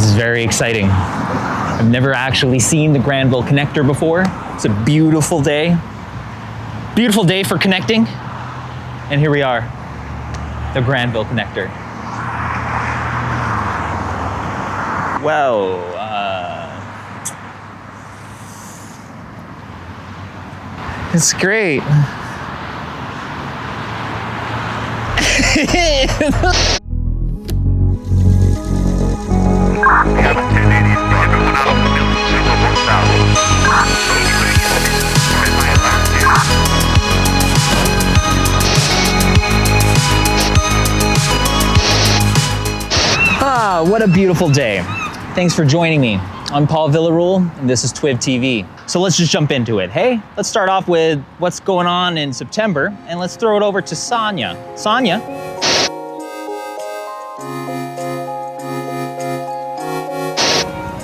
This is very exciting. I've never actually seen the Granville connector before. It's a beautiful day. Beautiful day for connecting. And here we are, the Granville connector. Well, it's great. Ah, what a beautiful day. Thanks for joining me. I'm Paul Villarule, and this is TWIV TV. So let's just jump into it. Hey, let's start off with what's going on in September, and let's throw it over to Sonia. Sonia?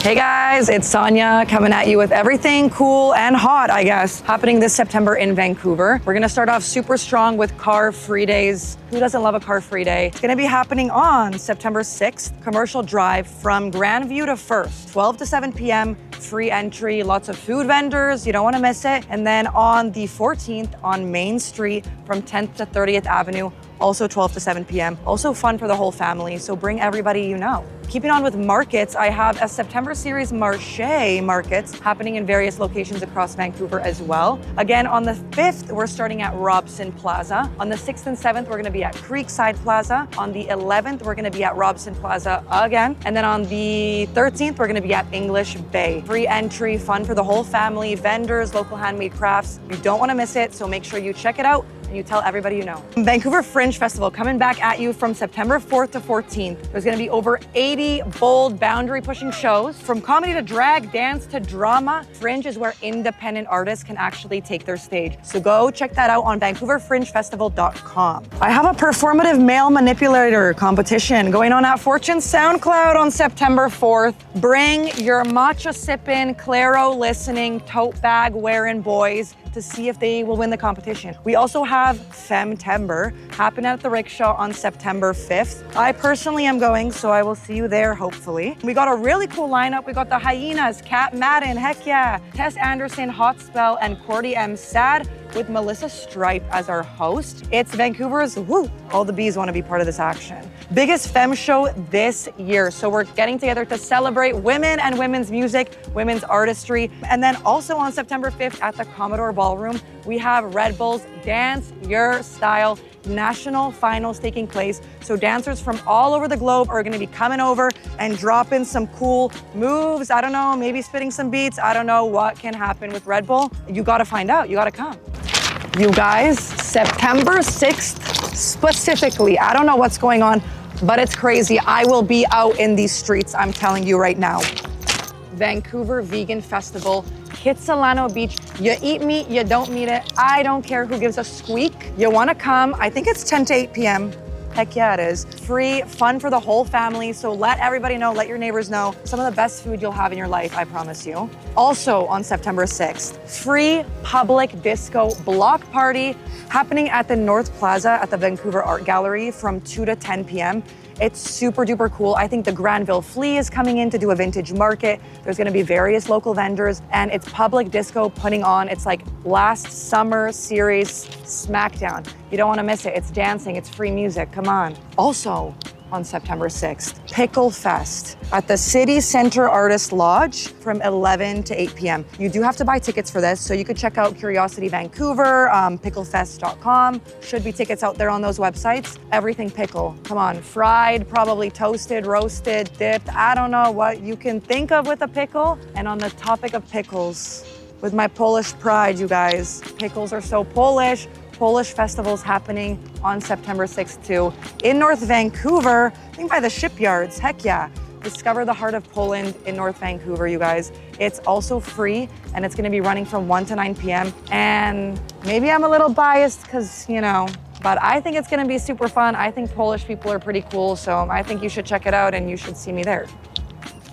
Hey guys, it's Sonia coming at you with everything cool and hot, I guess, happening this September in Vancouver. We're gonna start off super strong with car-free days. Who doesn't love a car-free day? It's gonna be happening on September 6th, commercial drive from Grandview to First, 12 to 7 p.m., free entry, lots of food vendors, you don't wanna miss it. And then on the 14th on Main Street from 10th to 30th Avenue, also 12 to 7 p.m. Also fun for the whole family, so bring everybody you know. Keeping on with markets, I have a September series Marché markets happening in various locations across Vancouver as well. Again, on the 5th, we're starting at Robson Plaza. On the 6th and 7th, we're gonna be at Creekside Plaza. On the 11th, we're gonna be at Robson Plaza again. And then on the 13th, we're gonna be at English Bay. Free entry, fun for the whole family, vendors, local handmade crafts. You don't wanna miss it, so make sure you check it out and you tell everybody you know. Vancouver Fringe Festival coming back at you from September 4th to 14th. There's gonna be over 80 bold boundary pushing shows. From comedy to drag, dance to drama, Fringe is where independent artists can actually take their stage. So go check that out on VancouverFringeFestival.com. I have a performative male manipulator competition going on at Fortune SoundCloud on September 4th. Bring your matcha sipping, Claro listening, tote bag wearing boys to see if they will win the competition. We also have Femtember happening at the Rickshaw on September 5th. I personally am going, so I will see you there, hopefully. We got a really cool lineup. We got the Hyenas, Kat Madden, heck yeah, Tess Anderson, Hot Spell, and Cordy M. Sad with Melissa Stripe as our host. It's Vancouver's, woo, all the bees want to be part of this action. Biggest femme show this year. So we're getting together to celebrate women and women's music, women's artistry. And then also on September 5th at the Commodore Ballroom, we have Red Bull's Dance Your Style national finals taking place. So dancers from all over the globe are gonna be coming over and dropping some cool moves. I don't know, maybe spitting some beats. I don't know what can happen with Red Bull. You gotta find out, you gotta come. You guys, September 6th specifically, I don't know what's going on, but it's crazy. I will be out in these streets, I'm telling you right now. Vancouver Vegan Festival, Kitsilano Beach. You eat meat, you don't meat it. I don't care who gives a squeak. You wanna come, I think it's 10 to 8 p.m. Heck yeah, it is. Free, fun for the whole family. So let everybody know, let your neighbors know. Some of the best food you'll have in your life, I promise you. Also on September 6th, free public disco block party happening at the North Plaza at the Vancouver Art Gallery from 2 to 10 p.m. It's super duper cool. I think the Granville Flea is coming in to do a vintage market. There's gonna be various local vendors and it's public disco putting on. It's like last summer series Smackdown. You don't wanna miss it. It's dancing, it's free music, come on. Also, on September 6th, Pickle Fest at the City Center Artist Lodge from 11 to 8 p.m. You do have to buy tickets for this, so you could check out Curiosity Vancouver, picklefest.com. Should be tickets out there on those websites. Everything pickle, come on, fried, probably toasted, roasted, dipped. I don't know what you can think of with a pickle. And on the topic of pickles, with my Polish pride, you guys, pickles are so Polish. Polish festivals happening on September 6th too. In North Vancouver, I think by the shipyards, heck yeah. Discover the heart of Poland in North Vancouver, you guys. It's also free and it's gonna be running from 1 to 9 p.m. And maybe I'm a little biased because, you know, but I think it's gonna be super fun. I think Polish people are pretty cool, so I think you should check it out and you should see me there.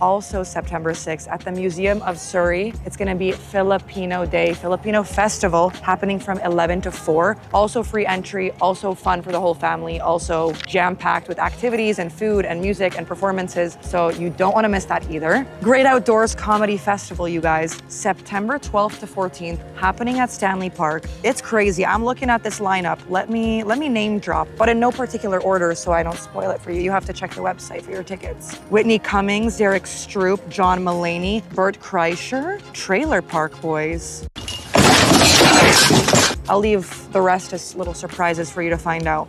Also September 6th at the Museum of Surrey, it's gonna be Filipino Day, Filipino Festival happening from 11 to 4. Also free entry, also fun for the whole family, also jam-packed with activities and food and music and performances. So you don't wanna miss that either. Great Outdoors Comedy Festival, you guys. September 12th to 14th, happening at Stanley Park. It's crazy. I'm looking at this lineup. Let me name drop, but in no particular order so I don't spoil it for you. You have to check the website for your tickets. Whitney Cummings, Derek Stroop, John Mulaney, Bert Kreischer, Trailer Park Boys. I'll leave the rest as little surprises for you to find out.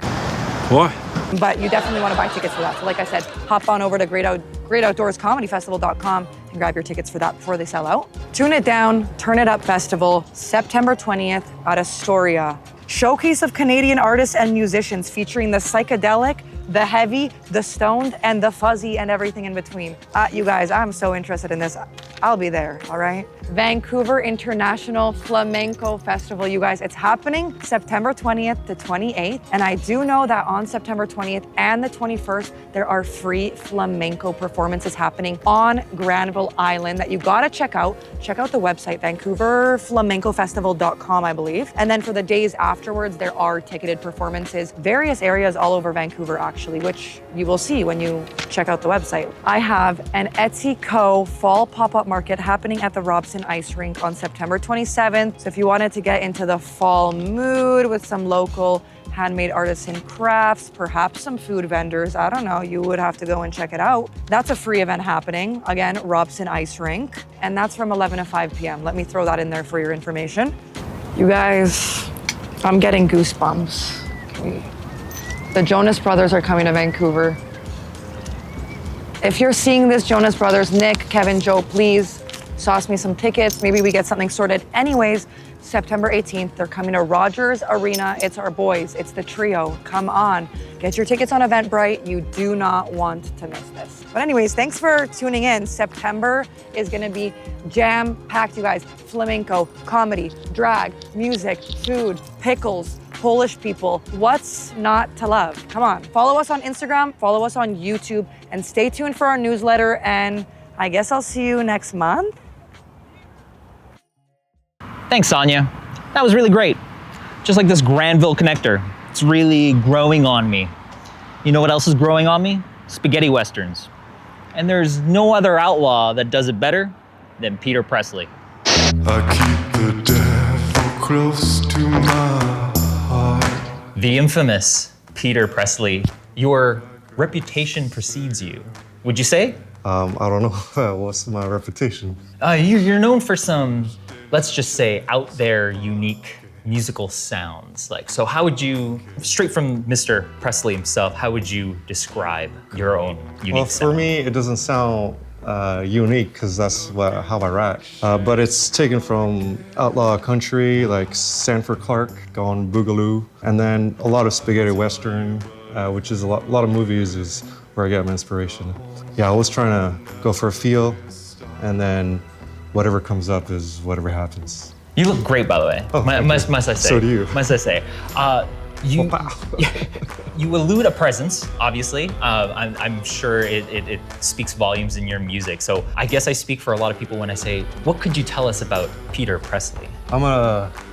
What? But you definitely want to buy tickets for that. So like I said, hop on over to greatoutdoorscomedyfestival.com and grab your tickets for that before they sell out. Tune It Down, Turn It Up Festival, September 20th at Astoria. Showcase of Canadian artists and musicians featuring the psychedelic, the heavy, the stoned, and the fuzzy, and everything in between. You guys, I'm so interested in this. I'll be there, all right? Vancouver International Flamenco Festival, you guys. It's happening September 20th to 28th. And I do know that on September 20th and the 21st, there are free flamenco performances happening on Granville Island that you gotta check out. Check out the website, vancouverflamencofestival.com, I believe. And then for the days afterwards, there are ticketed performances, various areas all over Vancouver, actually, which you will see when you check out the website. I have an Etsy Co. Fall Pop-Up Market happening at the Robson Ice Rink on September 27th. So if you wanted to get into the fall mood with some local handmade artisan crafts, perhaps some food vendors, I don't know, you would have to go and check it out. That's a free event happening. Again, Robson Ice Rink, and that's from 11 to 5 p.m. Let me throw that in there for your information. You guys, I'm getting goosebumps. Okay. The Jonas Brothers are coming to Vancouver. If you're seeing this, Jonas Brothers, Nick, Kevin, Joe, please sauce me some tickets. Maybe we get something sorted. Anyways, September 18th, they're coming to Rogers Arena. It's our boys, it's the trio. Come on, get your tickets on Eventbrite. You do not want to miss this. But anyways, thanks for tuning in. September is gonna be jam-packed, you guys. Flamenco, comedy, drag, music, food, pickles, Polish people. What's not to love? Come on, follow us on Instagram, follow us on YouTube, and stay tuned for our newsletter. And I guess I'll see you next month. Thanks, Sonia. That was really great. Just like this Granville connector. It's really growing on me. You know what else is growing on me? Spaghetti westerns. And there's no other outlaw that does it better than Peter Presley. I keep the devil close to my heart. The infamous Peter Presley. Your reputation precedes you. Would you say? I don't know. What's my reputation? You're known for some, let's just say, out there, unique musical sounds. So how would you, straight from Mr. Presley himself, how would you describe your own unique sound? Well, for me, it doesn't sound unique because that's how I rap. But it's taken from outlaw country, like Sanford Clark, going Boogaloo, and then a lot of spaghetti western, which is a lot of movies is where I get my inspiration. Yeah, I was trying to go for a feel, and then whatever comes up is whatever happens. You look great, by the way. Oh, must I say? So do you. Must I say? You elude a presence, obviously. I'm sure it speaks volumes in your music. So I guess I speak for a lot of people when I say, what could you tell us about Peter Presley? I'm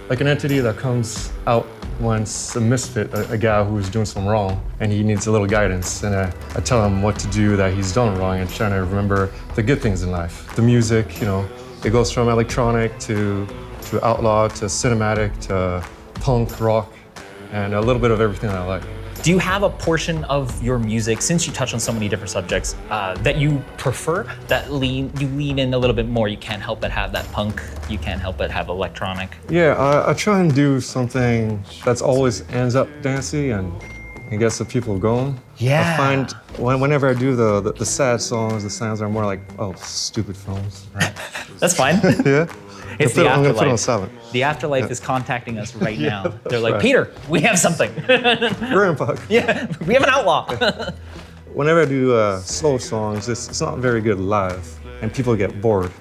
like an entity that comes out once a misfit, a guy who's doing something wrong, and he needs a little guidance. And I tell him what to do that he's done wrong, and trying to remember the good things in life. The music, it goes from electronic to outlaw to cinematic to punk, rock, and a little bit of everything I like. Do you have a portion of your music, since you touch on so many different subjects, that you prefer, that you lean in a little bit more? You can't help but have that punk, you can't help but have electronic. Yeah, I try and do something that's always ends up dancey and gets the people going. Yeah. I find whenever I do the sad songs, the sounds are more like, oh, stupid phones. Right? That's fine. Yeah. It's I'm the gonna put it on afterlife. silent. The afterlife is contacting us right now. Yeah, They're like, right. Peter, we have something. Grandpa. Yeah, we have an outlaw. Whenever I do slow songs, it's not very good live, and people get bored.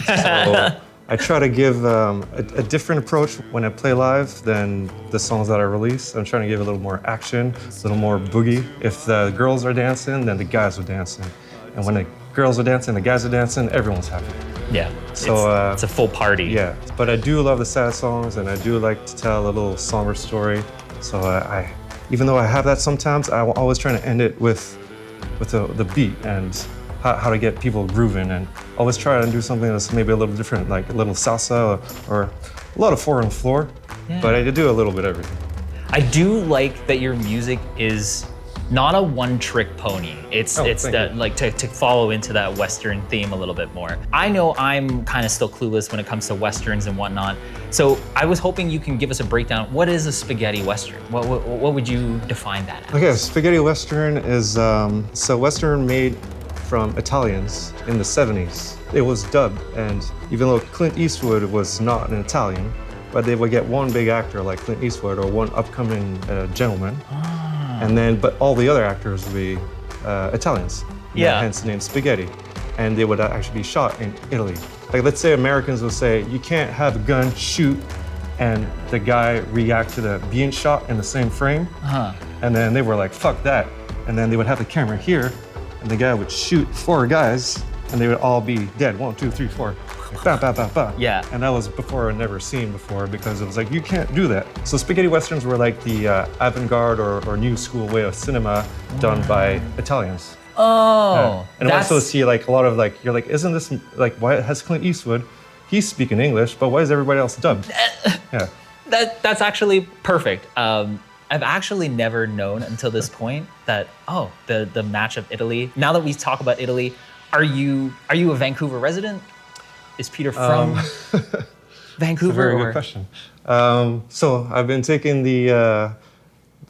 So I try to give a different approach when I play live than the songs that I release. I'm trying to give a little more action, a little more boogie. If the girls are dancing, then the guys are dancing. And when the girls are dancing, the guys are dancing, everyone's happy. Yeah. So it's a full party. Yeah, but I do love the sad songs, and I do like to tell a little somber story. So even though I have that sometimes, I'm always trying to end it with the beat and how to get people grooving, and always try to do something that's maybe a little different, like a little salsa or a lot of 4 on the floor. Yeah. But I do a little bit of everything. I do like that your music is not a one-trick pony. It's that like to follow into that Western theme a little bit more. I know I'm kind of still clueless when it comes to Westerns and whatnot. So I was hoping you can give us a breakdown. What is a spaghetti Western? What would you define that as? Okay, spaghetti Western is so Western made from Italians in the 70s. It was dubbed, and even though Clint Eastwood was not an Italian, but they would get one big actor like Clint Eastwood or one upcoming gentleman. And then, but all the other actors would be Italians. Yeah. Hence the name spaghetti. And they would actually be shot in Italy. Like, let's say Americans would say, you can't have a gun shoot and the guy react to the being shot in the same frame. And then they were like, fuck that. And then they would have the camera here, and the guy would shoot 4 guys, and they would all be dead. 1, 2, 3, 4. Ba, ba, ba, ba. Yeah. And that was before I'd never seen before, because it was like, you can't do that. So spaghetti Westerns were like the avant-garde or new school way of cinema done by Italians. Oh. And I also see like a lot of like, you're like, isn't this like, why has Clint Eastwood, he's speaking English, but why is everybody else dubbed? Yeah. That's actually perfect. I've actually never known until this point that, the match of Italy. Now that we talk about Italy, are you a Vancouver resident? Is Peter from Vancouver? That's a very good question. So I've been taking the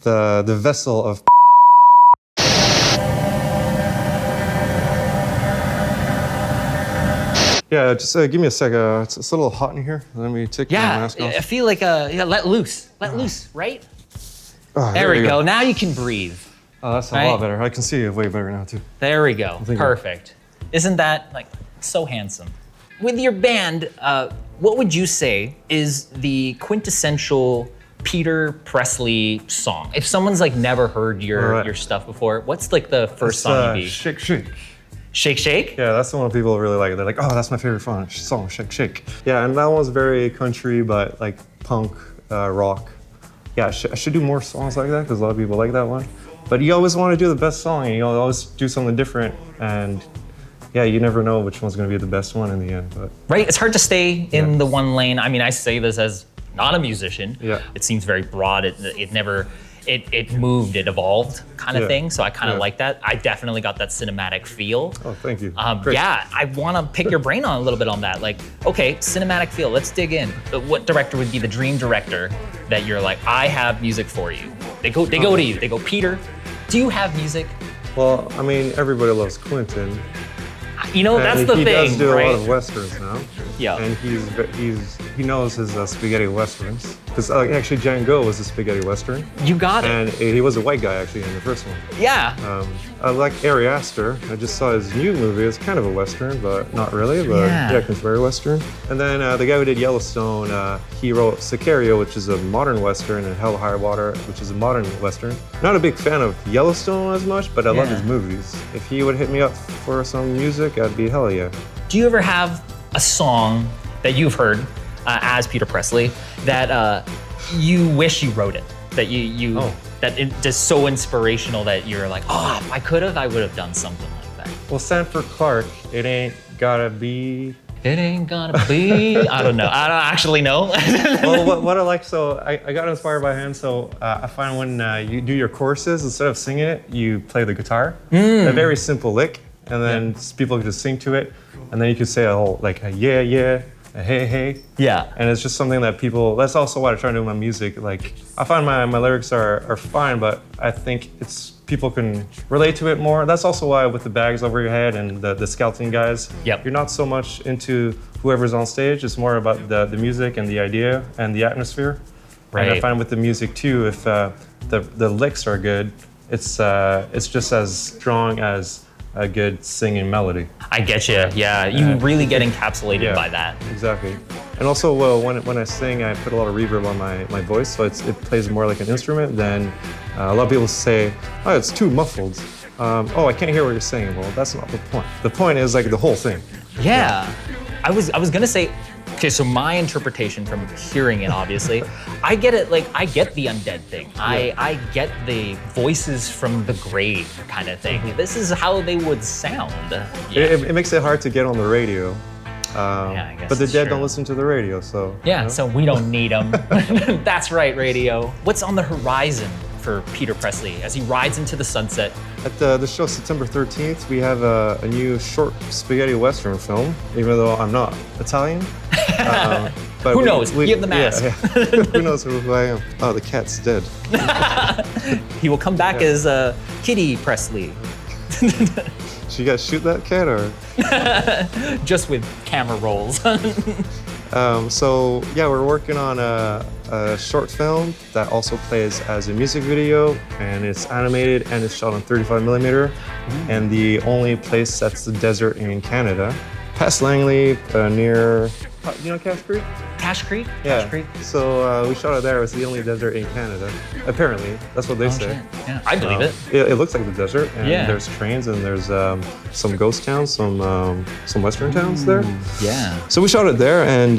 vessel of. Yeah, just give me a sec. It's a little hot in here. Let me take my mask off. I feel like let loose, right? Oh, there we go. Now you can breathe. Oh, that's a lot better. I can see it way better now too. There we go. Perfect. Isn't that like so handsome? With your band, what would you say is the quintessential Peter Presley song? If someone's like never heard your stuff before, what's like the first song you'd be? Shake, Shake. Shake, Shake? Yeah, that's the one people really like. They're like, oh, that's my favorite song, Shake, Shake. Yeah, and that one's very country, but like punk, rock. Yeah, I should do more songs like that because a lot of people like that one. But you always want to do the best song, and you always do something different, and yeah, you never know which one's going to be the best one in the end. But right, it's hard to stay in the one lane. I mean, I say this as not a musician. Yeah. It seems very broad. It never, it moved, it evolved kind of thing. So I kind of like that. I definitely got that cinematic feel. Oh, thank you. Yeah, I want to pick your brain on a little bit on that. Like, okay, cinematic feel, let's dig in. What director would be the dream director that you're like, I have music for you? They go to you, they go, Peter, do you have music? Well, I mean, everybody loves Clinton. You know, that's the thing, He does do right? a lot of westerns now. Yeah. And he knows his spaghetti westerns. Because actually Django was a spaghetti western. You got it. And he was a white guy actually in the first one. Yeah. I like Ari Aster. I just saw his new movie. It's kind of a western, but not really. But yeah, it's very western. And then the guy who did Yellowstone, he wrote Sicario, which is a modern western, and Hell or High Water, which is a modern western. Not a big fan of Yellowstone as much, but I love his movies. If he would hit me up for some music, I'd be hell yeah. Do you ever have a song that you've heard as Peter Presley that you wish you wrote it? That that it's just so inspirational that you're like, oh, if I could have, I would have done something like that. Well, Sanford Clark, it ain't gotta be. It ain't gonna be. I don't know. I don't actually know. Well, what I like, so I got inspired by him. So I find when you do your choruses, instead of singing it, you play the guitar. A very simple lick, and then people can just sing to it, and then you can say a whole like a yeah, yeah. Hey, hey. Yeah. And it's just something that people, that's also what I try to do with my music. Like, I find my lyrics are fine, but I think people can relate to it more. That's also why with the bags over your head and the scouting guys, you're not so much into whoever's on stage. It's more about the music and the idea and the atmosphere. Right. And I find with the music too, if the licks are good, it's just as strong as a good singing melody. I get you. Yeah, you really get encapsulated by that. Exactly. And also, when I sing, I put a lot of reverb on my voice, so it plays more like an instrument than a lot of people say, oh, it's too muffled. Oh, I can't hear what you're saying. Well, that's not the point. The point is like the whole thing. Yeah. I was gonna say, okay, so my interpretation from hearing it, obviously, I get it, like, I get the undead thing. I get the voices from the grave kind of thing. This is how they would sound. Yeah. It makes it hard to get on the radio. I guess but the it's dead true. don't listen to the radio, so. Yeah, you know? so we don't need them. That's right, radio. What's on the horizon for Peter Presley as he rides into the sunset? At the show September 13th, we have a new short spaghetti western film, even though I'm not Italian. But Who knows? You have the mask. Yeah. Who knows who I am? Oh, the cat's dead. He will come back as Kitty Presley. Should you guys shoot that cat or? Just with camera rolls. So yeah, we're working on a short film that also plays as a music video, and it's animated and it's shot on 35 millimeter. And the only place that's the desert in Canada, past Langley, near, you know Cache Creek? Cache Creek? Yeah. Cache Creek? So we shot it there. It's the only desert in Canada. Apparently, that's what they say. Shit. Yeah, I believe it. It looks like the desert, and Yeah. there's trains, and there's some ghost towns, some western towns there. Yeah. So we shot it there, and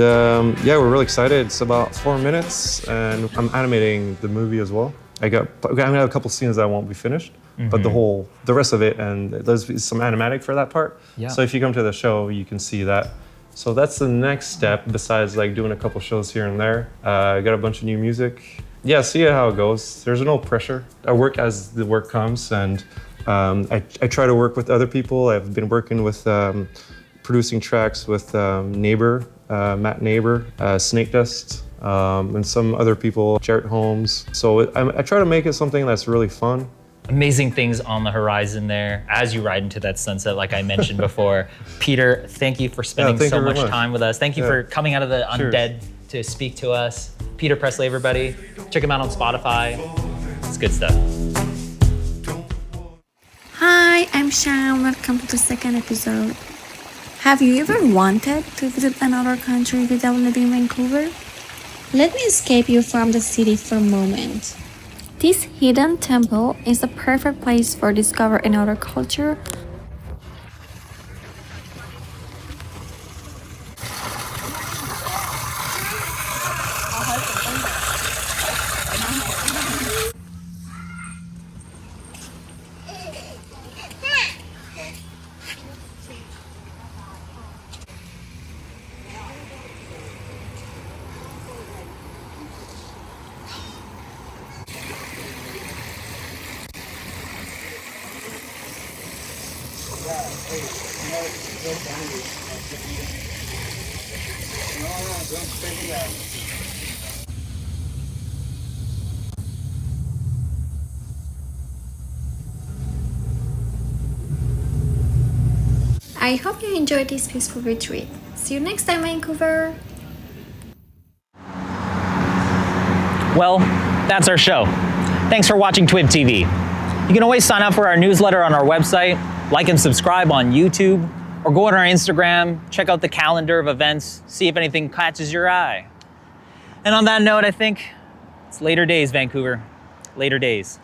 yeah, we're really excited. It's about 4 minutes, and I'm animating the movie as well. I have a couple scenes that won't be finished, but the rest of it, and there's some animatic for that part. Yeah. So if you come to the show, you can see that. So that's the next step, besides like doing a couple shows here and there. I got a bunch of new music. Yeah, see how it goes. There's no pressure. I work as the work comes, and I try to work with other people. I've been working with producing tracks with Neighbor, Matt Neighbor, Snake Dust, and some other people, Jarrett Holmes. So I try to make it something that's really fun. Amazing things on the horizon there as you ride into that sunset, like I mentioned before. Peter, thank you for spending thank so you very much much. time with us. Thank you for coming out of the Cheers. undead to speak to us. Peter Presley, everybody. Check him out on Spotify. It's good stuff. Hi, I'm Sham. Welcome to the second episode. Have you ever wanted to visit another country without living in Vancouver? Let me escape you from the city for a moment. This hidden temple is the perfect place for discover another culture. I hope you enjoyed this peaceful retreat. See you next time, Vancouver! Well, that's our show. Thanks for watching TWIV TV. You can always sign up for our newsletter on our website, like and subscribe on YouTube, or go on our Instagram, check out the calendar of events, see if anything catches your eye. And on that note, I think it's later days, Vancouver. Later days.